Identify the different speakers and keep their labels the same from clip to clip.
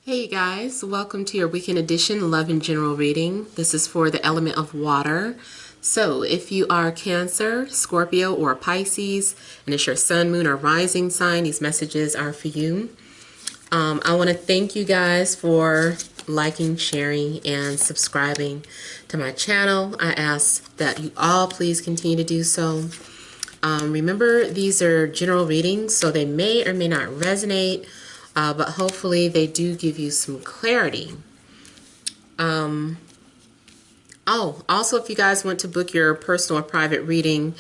Speaker 1: Hey guys, welcome to your weekend edition Love and General reading. This is for the element of water. So if you are Cancer, Scorpio, or Pisces, and it's your sun, moon, or rising sign, these messages are for you. I want to thank you guys for liking, sharing, and subscribing to my channel. I ask that you all please continue to do so. Remember, these are general readings, so they may or may not resonate, but hopefully they do give you some clarity. Oh, also, if you guys want to book your personal or private reading,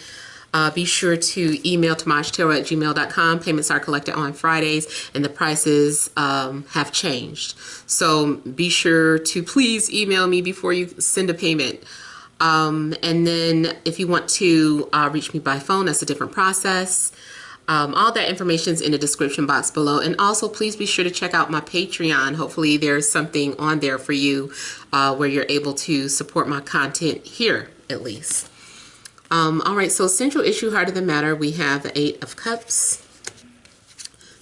Speaker 1: be sure to email TemajTarot@gmail.com. Payments are collected on Fridays, and the prices have changed. So be sure to please email me before you send a payment. And then if you want to reach me by phone, that's a different process. All that information is in the description box below. And also, please be sure to check out my Patreon. Hopefully there's something on there for you where you're able to support my content here, at least. All right, so central issue, heart of the matter, we have the 8 of Cups,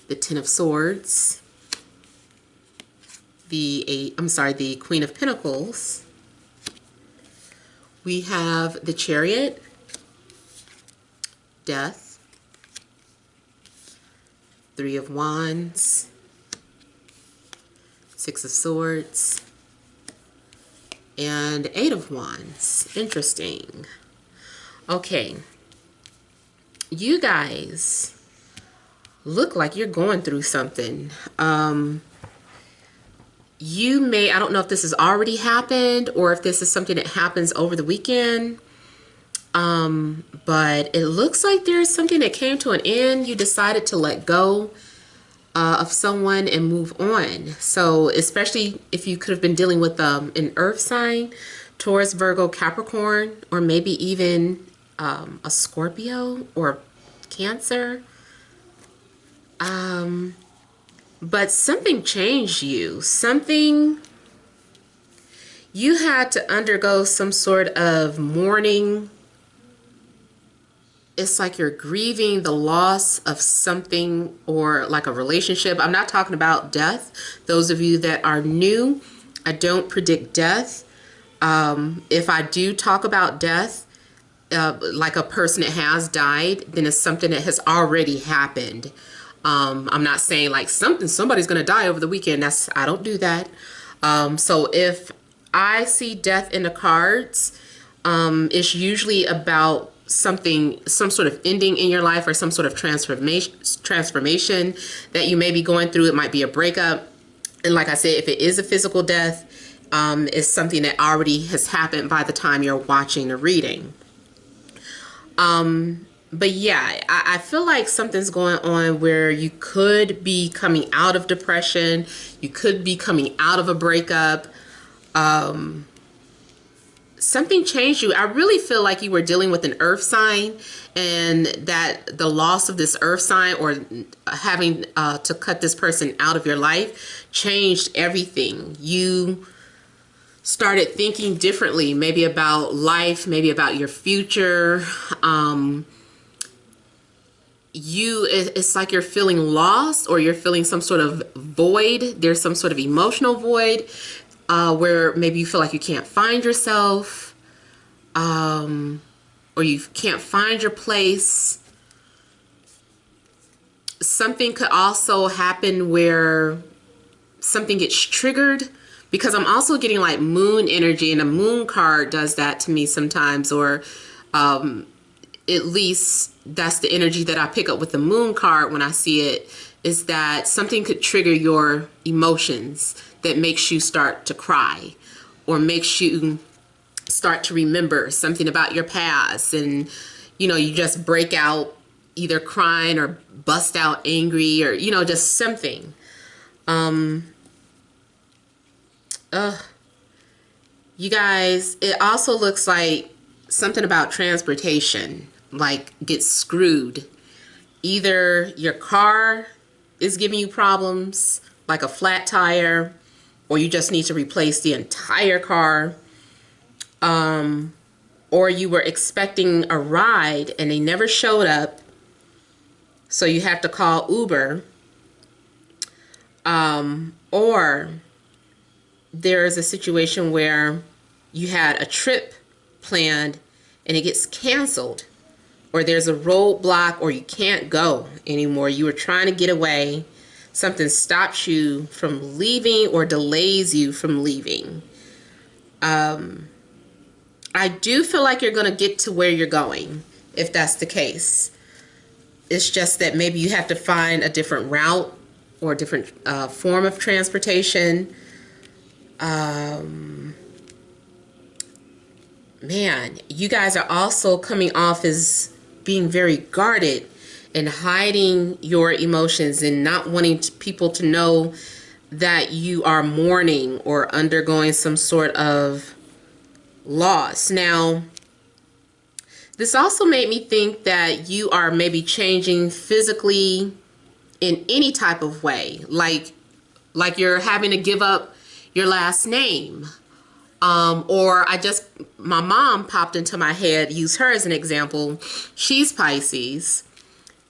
Speaker 1: the 10 of Swords, the Queen of Pentacles. We have the Chariot, Death, 3 of Wands, 6 of Swords, and 8 of Wands. Interesting. Okay. You guys look like you're going through something. You may, I don't know if this has already happened or if this is something that happens over the weekend. But it looks like there's something that came to an end. You decided to let go of someone and move on. So especially if you could have been dealing with an earth sign, Taurus, Virgo, Capricorn, or maybe even a Scorpio or Cancer. But something changed you. You had to undergo some sort of mourning. It's like you're grieving the loss of something, or like a relationship. I'm not talking about death. Those of you that are new, I don't predict death. If I do talk about death, like a person that has died, then it's something that has already happened. I'm not saying like somebody's going to die over the weekend. I don't do that. So if I see death in the cards, it's usually about some sort of ending in your life, or some sort of transformation that you may be going through. It might be a breakup. And like I said, if it is a physical death, it's something that already has happened by the time you're watching the reading. But yeah, I feel like something's going on where you could be coming out of depression. You could be coming out of a breakup. Something changed you. I really feel like you were dealing with an earth sign, and that the loss of this earth sign, or having to cut this person out of your life, changed everything. You started thinking differently, maybe about life, maybe about your future. It's like you're feeling lost, or you're feeling some sort of void. There's some sort of emotional void. Where maybe you feel like you can't find yourself, or you can't find your place. Something could also happen where something gets triggered, because I'm also getting like moon energy, and a moon card does that to me sometimes, or at least that's the energy that I pick up with the moon card when I see it, is that something could trigger your emotions that makes you start to cry, or makes you start to remember something about your past, and you just break out either crying or bust out angry, or just something. You guys, it also looks like something about transportation like gets screwed. Either your car is giving you problems, like a flat tire, or you just need to replace the entire car, or you were expecting a ride and they never showed up, so you have to call Uber, Or there's a situation where you had a trip planned and it gets canceled, or there's a roadblock, or you can't go anymore. You were trying to get away. Something stops you from leaving or delays you from leaving. I do feel like you're going to get to where you're going if that's the case. It's just that maybe you have to find a different route or a different form of transportation. Man, you guys are also coming off as being very guarded and hiding your emotions and not wanting people to know that you are mourning or undergoing some sort of loss. Now, this also made me think that you are maybe changing physically in any type of way, like you're having to give up your last name. Or my mom popped into my head, use her as an example. She's Pisces,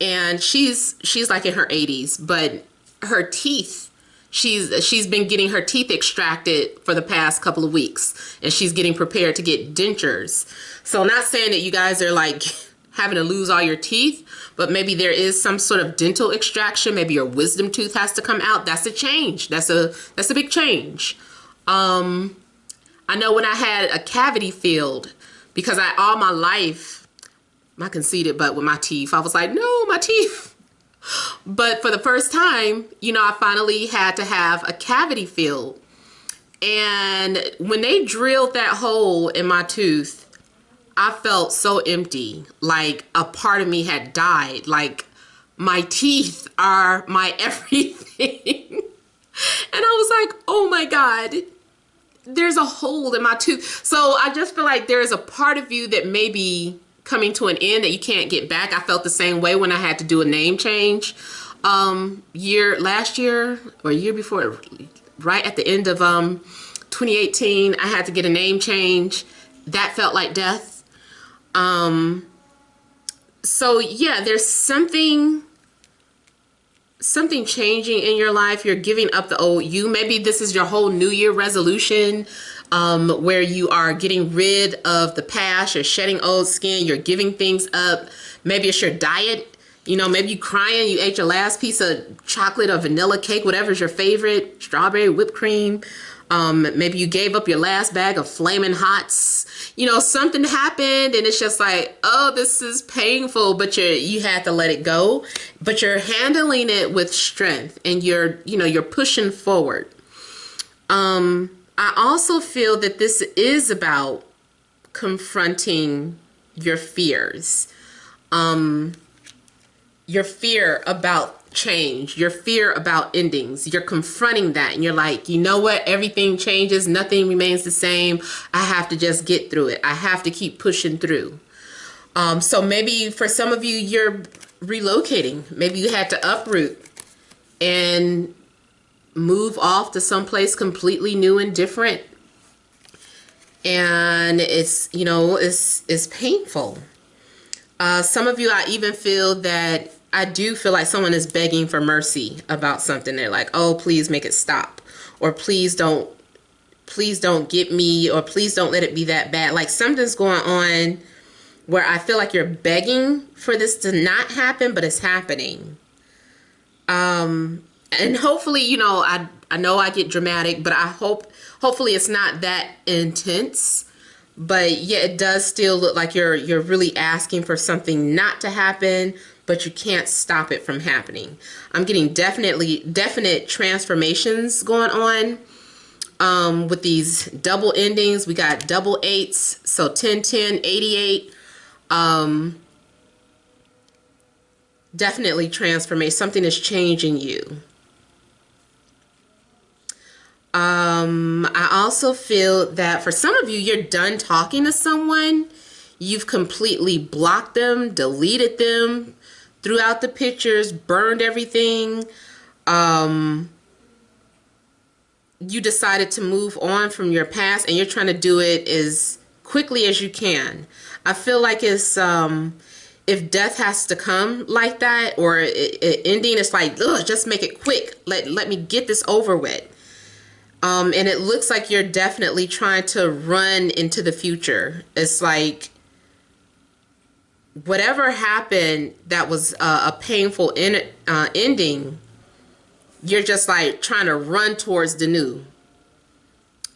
Speaker 1: and she's like in her 80s, but her teeth, she's been getting her teeth extracted for the past couple of weeks, and she's getting prepared to get dentures. So not saying that you guys are like having to lose all your teeth, but maybe there is some sort of dental extraction. Maybe your wisdom tooth has to come out. That's a change. That's a big change. I know when I had a cavity filled, because all my life, I conceited, but with my teeth, I was like, no, my teeth. But for the first time, I finally had to have a cavity filled. And when they drilled that hole in my tooth, I felt so empty, like a part of me had died. Like my teeth are my everything. And I was like, oh my God, there's a hole in my tooth. So I just feel like there's a part of you that may be coming to an end that you can't get back. I felt the same way when I had to do a name change last year or year before, right at the end of 2018. I had to get a name change. That felt like death. So yeah, there's something changing in your life. You're giving up the old you. Maybe this is your whole New Year resolution, where you are getting rid of the past. You're shedding old skin. You're giving things up. Maybe it's your diet. Maybe you crying. You ate your last piece of chocolate or vanilla cake, whatever's your favorite, strawberry, whipped cream. Maybe you gave up your last bag of Flamin' Hots. Something happened and it's just like, oh, this is painful, but you had to let it go. But you're handling it with strength and you're pushing forward. I also feel that this is about confronting your fears. Your fear about change, your fear about endings. You're confronting that and you're like, you know what? Everything changes. Nothing remains the same. I have to just get through it. I have to keep pushing through. So maybe for some of you, you're relocating. Maybe you had to uproot and move off to someplace completely new and different. And it's painful. Some of you, I even feel that I do feel like someone is begging for mercy about something. They're like, oh, please make it stop. Or please don't get me, or please don't let it be that bad. Like something's going on where I feel like you're begging for this to not happen, but it's happening. And hopefully, I know I get dramatic, but hopefully it's not that intense. But yeah, it does still look like you're really asking for something not to happen, but you can't stop it from happening. I'm getting definite transformations going on with these double endings. We got double eights, so 10, 10, 88. Definitely transformation. Something is changing you. I also feel that for some of you, you're done talking to someone. You've completely blocked them, deleted them, threw out the pictures, burned everything. You decided to move on from your past and you're trying to do it as quickly as you can. I feel like it's if death has to come like that, or ending, it's like, ugh, just make it quick. Let me get this over with. And it looks like you're definitely trying to run into the future. It's like whatever happened that was a painful ending, you're just like trying to run towards the new.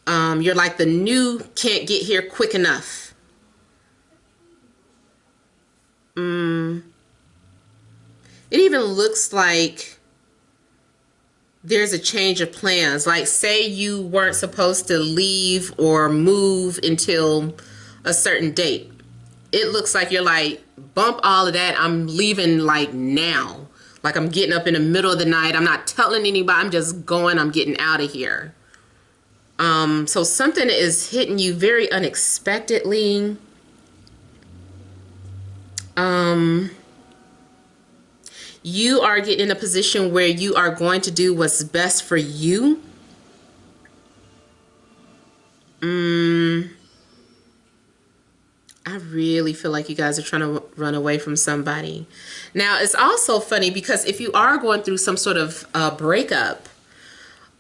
Speaker 1: You're like, the new can't get here quick enough. It even looks like there's a change of plans. Like, say you weren't supposed to leave or move until a certain date. It looks like you're like, bump all of that. I'm leaving like now. Like, I'm getting up in the middle of the night. I'm not telling anybody. I'm just going. I'm getting out of here. So something is hitting you very unexpectedly. You are getting in a position where you are going to do what's best for you. I really feel like you guys are trying to run away from somebody. Now, it's also funny because if you are going through some sort of breakup,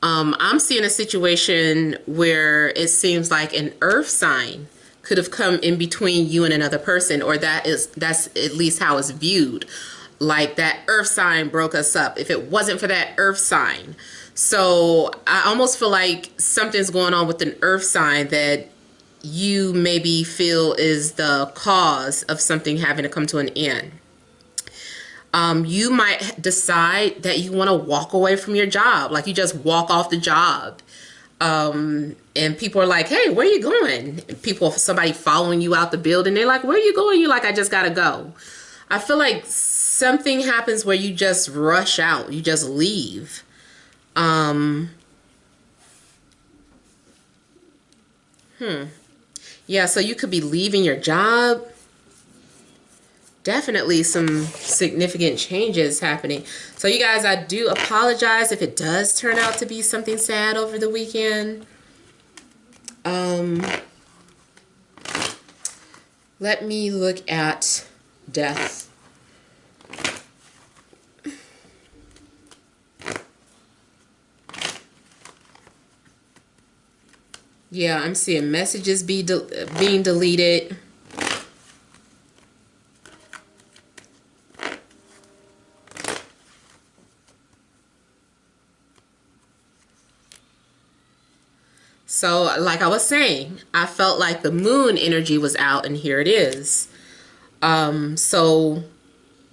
Speaker 1: I'm seeing a situation where it seems like an earth sign could have come in between you and another person, or that's at least how it's viewed. Like, that earth sign broke us up if it wasn't for that earth sign. So I almost feel like something's going on with an earth sign that you maybe feel is the cause of something having to come to an end. You might decide that you want to walk away from your job. Like, you just walk off the job. And people are like, hey, where are you going? And somebody following you out the building, they're like, where are you going? You're like, I just gotta go. I feel like something happens where you just rush out. You just leave. Yeah, so you could be leaving your job. Definitely some significant changes happening. So you guys, I do apologize if it does turn out to be something sad over the weekend. Let me look at death. Yeah, I'm seeing messages being deleted. So, like I was saying, I felt like the moon energy was out, and here it is. So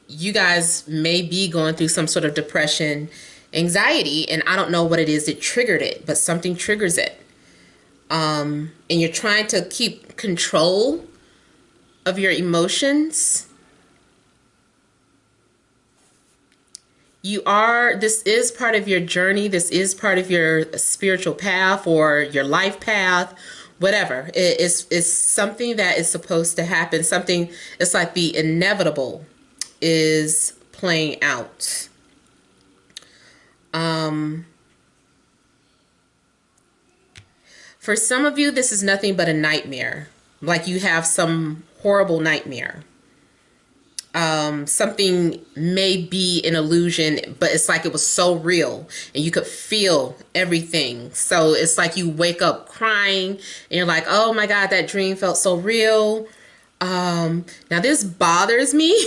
Speaker 1: you guys may be going through some sort of depression, anxiety, and I don't know what it is that triggered it, but something triggers it. And you're trying to keep control of your emotions. This is part of your journey. This is part of your spiritual path or your life path, whatever. It's something that is supposed to happen. Something, it's like the inevitable is playing out. For some of you, this is nothing but a nightmare. Like, you have some horrible nightmare. Something may be an illusion, but it's like it was so real and you could feel everything. So it's like you wake up crying and you're like, oh my God, that dream felt so real. Now this bothers me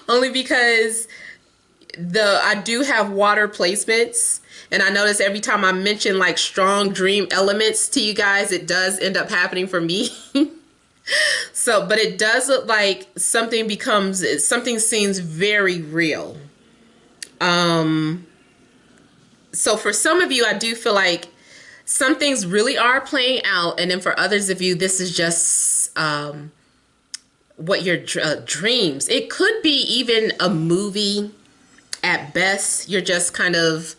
Speaker 1: only because I do have water placements, and I notice every time I mention like strong dream elements to you guys, it does end up happening for me. So, but it does look like something seems very real. So for some of you, I do feel like some things really are playing out, and then for others of you, this is just what your dreams. It could be even a movie at best. You're just kind of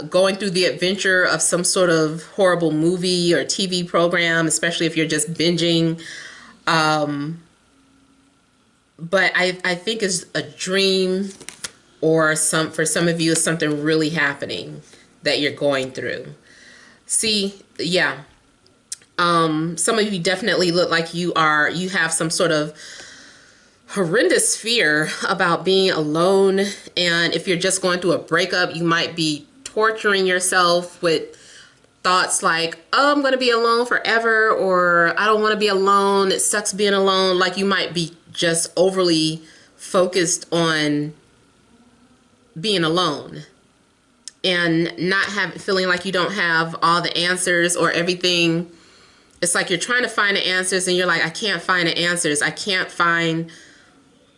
Speaker 1: going through the adventure of some sort of horrible movie or TV program, especially if you're just binging. But I think it's a dream, or for some of you, it's something really happening that you're going through. See, yeah. Some of you definitely look like you have some sort of horrendous fear about being alone. And if you're just going through a breakup, you might be torturing yourself with thoughts like, oh, I'm going to be alone forever, or I don't want to be alone. It sucks being alone. Like, you might be just overly focused on being alone and not feeling like you don't have all the answers or everything. It's like you're trying to find the answers and you're like, I can't find the answers. I can't find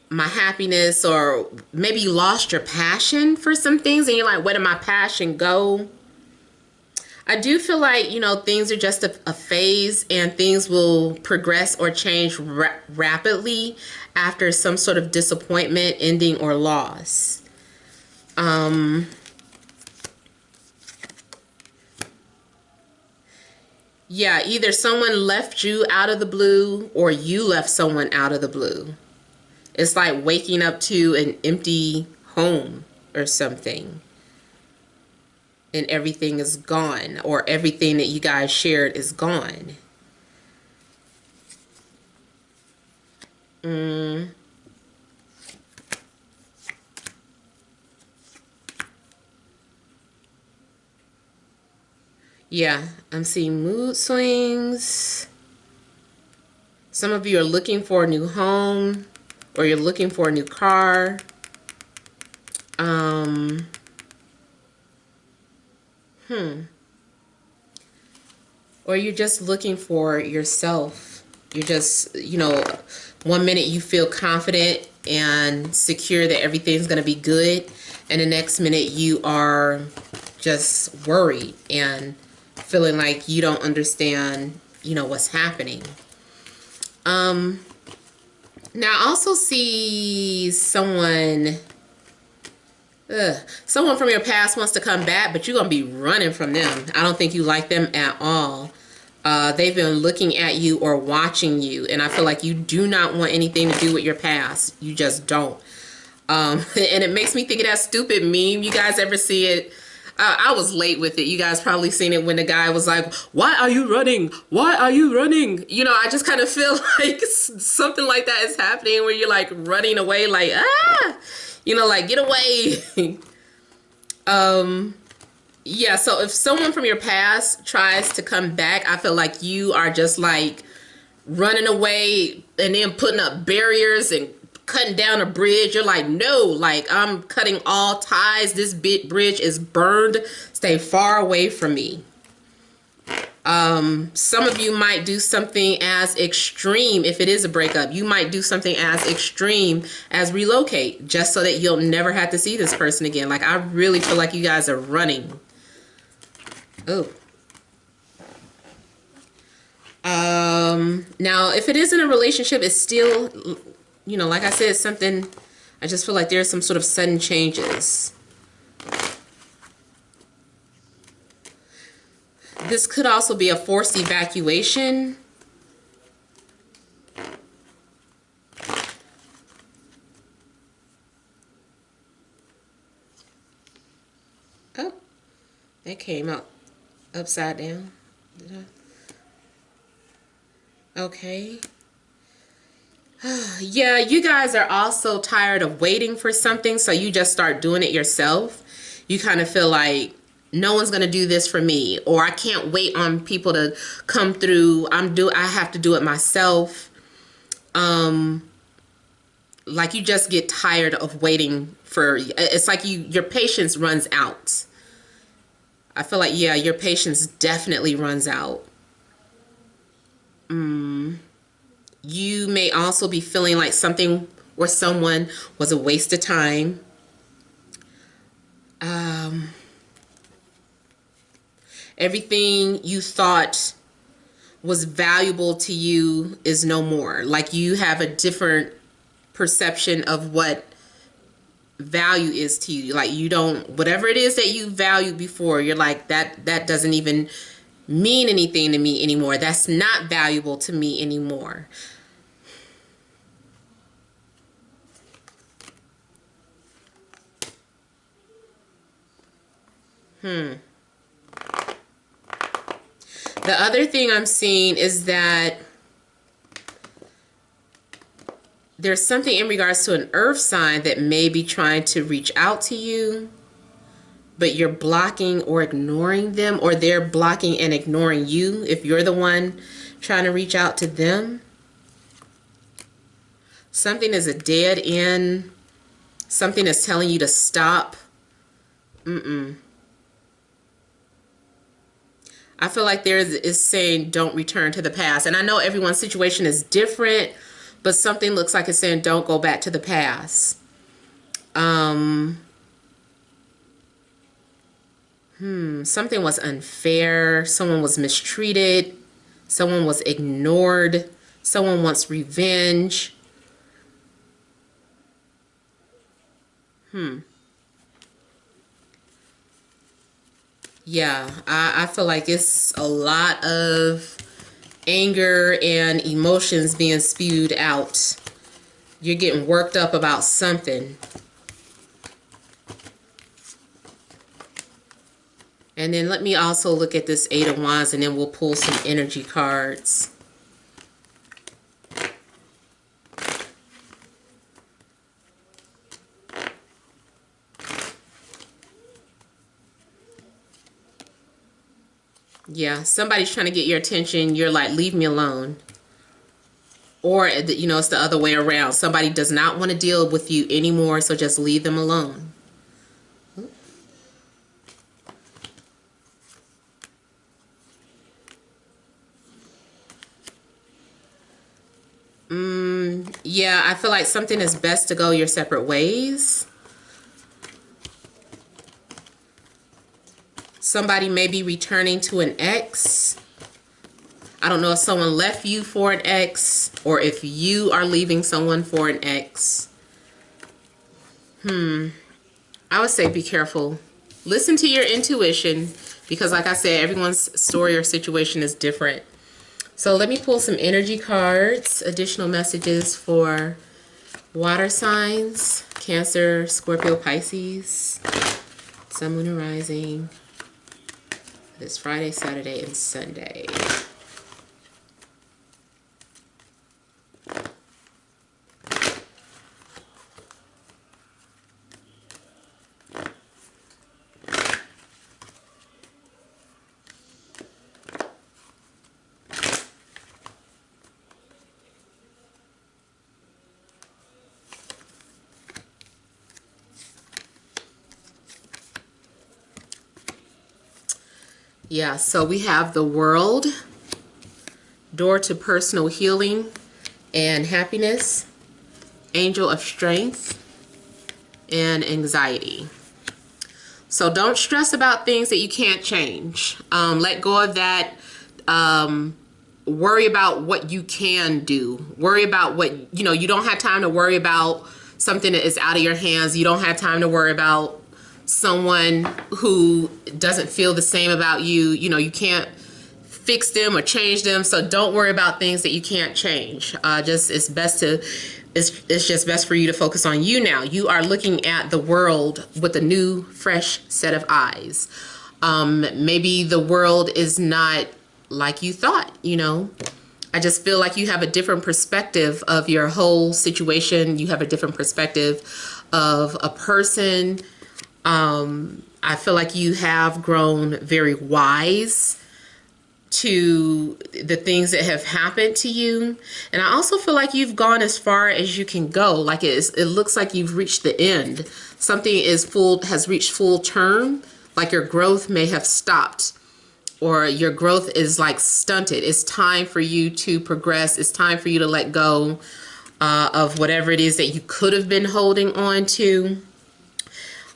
Speaker 1: my happiness. Or maybe you lost your passion for some things and you're like, where did my passion go? I do feel like, you know, things are just a phase, and things will progress or change rapidly after some sort of disappointment, ending, or loss. Yeah, either someone left you out of the blue or you left someone out of the blue. It's like waking up to an empty home or something, and everything is gone, or everything that you guys shared is gone. Yeah, I'm seeing mood swings. Some of you are looking for a new home, or you're looking for a new car. Or you're just looking for yourself. You're just, you know, one minute you feel confident and secure that everything's going to be good, and the next minute you are just worried and feeling like you don't understand, you know, what's happening. Now I also see someone from your past wants to come back, but you're going to be running from them. I don't think you like them at all. They've been looking at you or watching you, and I feel like you do not want anything to do with your past. You just don't. And it makes me think of that stupid meme. You guys ever see it? I was late with it. You guys probably seen it when the guy was like, why are you running? Why are you running? You know, I just kind of feel like something like that is happening, where you're like running away, like, ah, you know, like, get away. Yeah, so if someone from your past tries to come back, I feel like you are just like running away and then putting up barriers and cutting down a bridge. You're like, no, like, I'm cutting all ties. This bridge is burned. Stay far away from me. Some of you might do something as extreme. If it is a breakup, you might do something as extreme as relocate, just so that you'll never have to see this person again. Like, I really feel like you guys are running. Oh. Now, if it is in a relationship, it's still, you know, like I said, something, I just feel like there's some sort of sudden changes. This could also be a forced evacuation. Oh, that came out upside down. Okay. Yeah, you guys are also tired of waiting for something, so you just start doing it yourself. You kind of feel like, no one's going to do this for me, or I can't wait on people to come through. I have to do it myself. Like, you just get tired of waiting for, it's like your patience runs out. I feel like, yeah, your patience definitely runs out. You may also be feeling like something or someone was a waste of time. Everything you thought was valuable to you is no more. Like, you have a different perception of what value is to you. Like, you don't, whatever it is that you valued before, you're like, that doesn't even mean anything to me anymore. That's not valuable to me anymore. The other thing I'm seeing is that there's something in regards to an earth sign that may be trying to reach out to you, but you're blocking or ignoring them, or they're blocking and ignoring you if you're the one trying to reach out to them. Something is a dead end. Something is telling you to stop. I feel like there is saying don't return to the past. And I know everyone's situation is different, but something looks like it's saying don't go back to the past. Something was unfair. Someone was mistreated. Someone was ignored. Someone wants revenge. Yeah, I feel like it's a lot of anger and emotions being spewed out. You're getting worked up about something. And then let me also look at this Eight of Wands, and then we'll pull some energy cards. Yeah, somebody's trying to get your attention. You're like, leave me alone. Or, you know, it's the other way around. Somebody does not want to deal with you anymore, so just leave them alone. Yeah, I feel like something is best to go your separate ways. Somebody may be returning to an ex. I don't know if someone left you for an ex or if you are leaving someone for an ex. I would say be careful. Listen to your intuition, because like I said, everyone's story or situation is different. So let me pull some energy cards, additional messages for water signs, Cancer, Scorpio, Pisces, Sun, Moon, and Rising. This Friday, Saturday, and Sunday. Yeah, so we have the World, door to personal healing and happiness, Angel of Strength, and anxiety. So don't stress about things that you can't change. Let go of that. Worry about what you can do. Worry about what, you know, you don't have time to worry about something that is out of your hands. You don't have time to worry about someone who doesn't feel the same about you. You know, you can't fix them or change them. So don't worry about things that you can't change. It's just best for you to focus on you now. You are looking at the world with a new, fresh set of eyes. Maybe the world is not like you thought, you know. I just feel like you have a different perspective of your whole situation. You have a different perspective of a person. I feel like you have grown very wise to the things that have happened to you. And I also feel like you've gone as far as you can go. Like it looks like you've reached the end. Something has reached full term. Like your growth may have stopped, or your growth is like stunted. It's time for you to progress. It's time for you to let go of whatever it is that you could have been holding on to.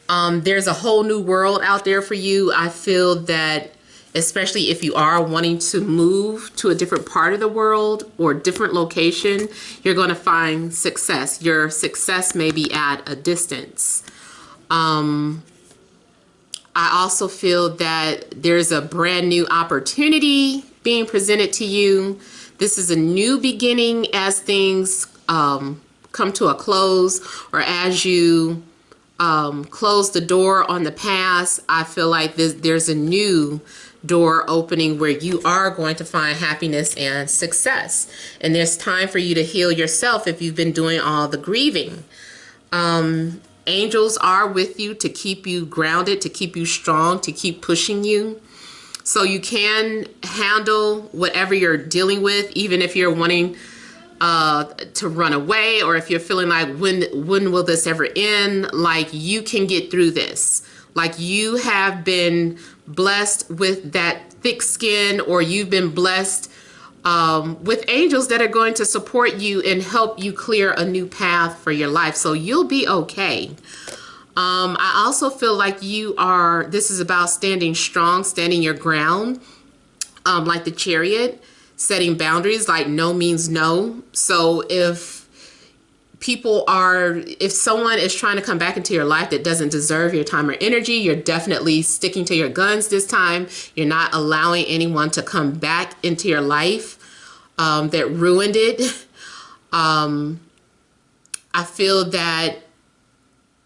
Speaker 1: There's a whole new world out there for you. I feel that, especially if you are wanting to move to a different part of the world or different location, you're going to find success. Your success may be at a distance. I also feel that there's a brand new opportunity being presented to you. This is a new beginning as things come to a close, or as you close the door on the past. I feel like there's a new door opening where you are going to find happiness and success. And there's time for you to heal yourself if you've been doing all the grieving. Angels are with you to keep you grounded, to keep you strong, to keep pushing you. So you can handle whatever you're dealing with, even if you're wanting to run away, or if you're feeling like, when will this ever end? Like, you can get through this. Like, you have been blessed with that thick skin, or you've been blessed with angels that are going to support you and help you clear a new path for your life. So you'll be okay. I also feel like this is about standing strong, standing your ground, like the Chariot, setting boundaries, like no means no. So if someone is trying to come back into your life that doesn't deserve your time or energy, you're definitely sticking to your guns this time. You're not allowing anyone to come back into your life that ruined it. I feel that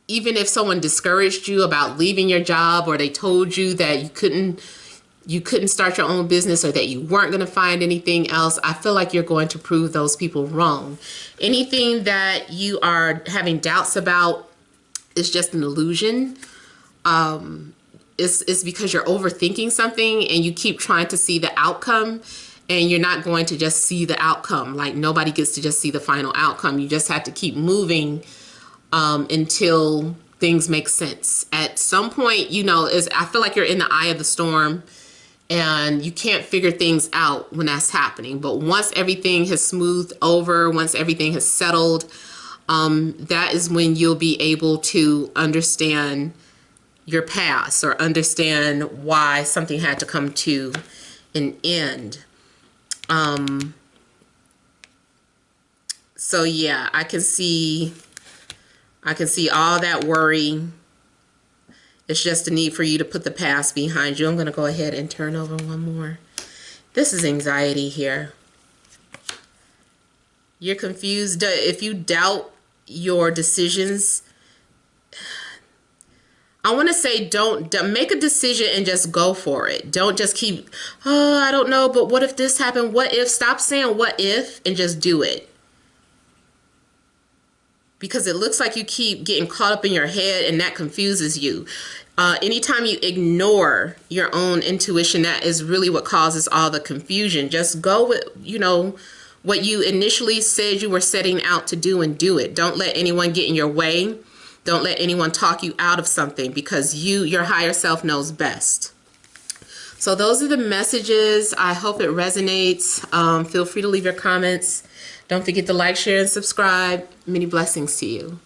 Speaker 1: even if someone discouraged you about leaving your job, or they told you that you couldn't start your own business, or that you weren't going to find anything else, I feel like you're going to prove those people wrong. Anything that you are having doubts about is just an illusion. It's because you're overthinking something and you keep trying to see the outcome, and you're not going to just see the outcome. Like, nobody gets to just see the final outcome. You just have to keep moving until things make sense. At some point, I feel like you're in the eye of the storm and you can't figure things out when that's happening. But once everything has smoothed over, once everything has settled, that is when you'll be able to understand your past, or understand why something had to come to an end. So yeah, I can see all that worry. It's just a need for you to put the past behind you. I'm going to go ahead and turn over one more. This is anxiety here. You're confused. If you doubt your decisions, I want to say don't make a decision and just go for it. Don't just keep, I don't know, but what if this happened? What if? Stop saying what if and just do it. Because it looks like you keep getting caught up in your head, and that confuses you. Anytime you ignore your own intuition, that is really what causes all the confusion. Just go with, what you initially said you were setting out to do, and do it. Don't let anyone get in your way. Don't let anyone talk you out of something, because your higher self knows best. So those are the messages. I hope it resonates. Feel free to leave your comments. Don't forget to like, share, and subscribe. Many blessings to you.